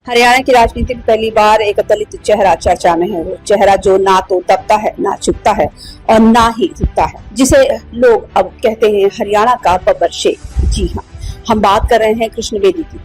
हरियाणा की राजनीति में पहली बार एक दलित चेहरा चर्चा में है। वो चेहरा जो ना तो दबता है, ना झुकता है और ना ही झुकता है, जिसे लोग अब कहते हैं हरियाणा का बब्बर शेख। जी हाँ, हम बात कर रहे हैं कृष्ण बेदी की।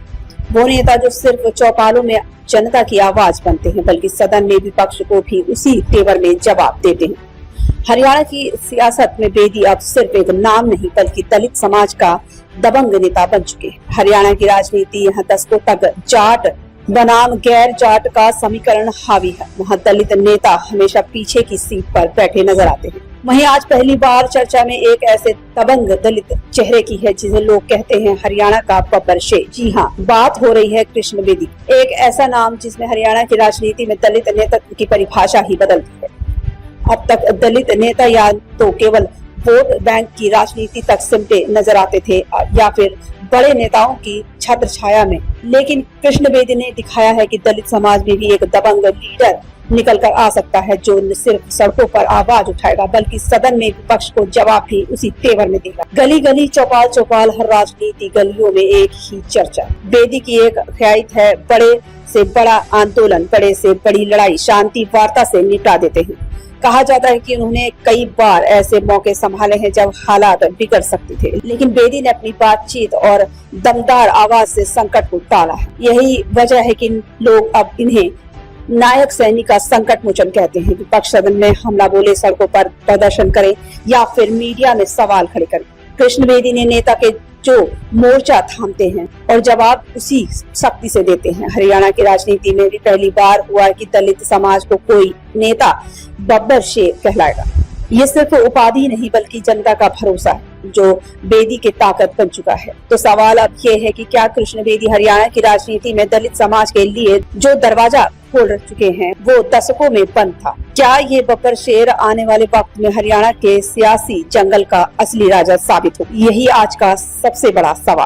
वो नेता जो सिर्फ चौपालों में जनता की आवाज बनते हैं, बल्कि सदन में विपक्ष को भी उसी तेवर में जवाब देते हैं। हरियाणा की सियासत में बेदी अब सिर्फ एक नाम नहीं, बल्कि दलित समाज का दबंग नेता बन चुके हैं। हरियाणा की राजनीति यहाँ दशकों तक जाट बनाम गैर जाट का समीकरण हावी है। वहाँ दलित नेता हमेशा पीछे की सीट पर बैठे नजर आते हैं। वहीं आज पहली बार चर्चा में एक ऐसे दबंग दलित चेहरे की है जिसे लोग कहते हैं हरियाणा का बब्बर शेख। जी हाँ, बात हो रही है कृष्ण बेदी, एक ऐसा नाम जिसमें हरियाणा की राजनीति में दलित नेतृत्व की परिभाषा ही बदल दी है। अब तक दलित नेता या तो केवल वोट बैंक की राजनीति तक सिमटे नजर आते थे या फिर बड़े नेताओं की छत्र छाया में, लेकिन कृष्ण बेदी ने दिखाया है कि दलित समाज में भी एक दबंग लीडर निकल कर आ सकता है, जो न सिर्फ सड़कों पर आवाज उठाएगा बल्कि सदन में विपक्ष को जवाब भी उसी तेवर में देगा। गली गली चौपाल चौपाल हर राजनीति गलियों में एक ही चर्चा। बेदी की एक ख्याइत है, बड़े से बड़ा आंदोलन, बड़े से बड़ी लड़ाई शांति वार्ता से निपटा देते हैं। कहा जाता है कि उन्होंने कई बार ऐसे मौके संभाले हैं जब हालात बिगड़ सकते थे, लेकिन बेदी ने अपनी बातचीत और दमदार आवाज से संकट को टाला है। यही वजह है कि लोग अब इन्हें नायक सैनिक का संकट मोचन कहते हैं। विपक्ष सदन में हमला बोले, सड़कों पर प्रदर्शन करे या फिर मीडिया में सवाल खड़े करे, कृष्ण बेदी ने नेता के जो मोर्चा थामते हैं और जवाब उसी शक्ति से देते हैं। हरियाणा की राजनीति में भी पहली बार हुआ है कि दलित समाज को कोई नेता बब्बर शेख कहलाएगा। ये सिर्फ उपाधि नहीं बल्कि जनता का भरोसा है, जो बेदी की ताकत बन चुका है। तो सवाल अब ये है कि क्या कृष्ण बेदी हरियाणा की राजनीति में दलित समाज के लिए जो दरवाजा खोल चुके हैं वो दशकों में बंद था? क्या ये बब्बर शेर आने वाले वक्त में हरियाणा के सियासी जंगल का असली राजा साबित हो? यही आज का सबसे बड़ा सवाल।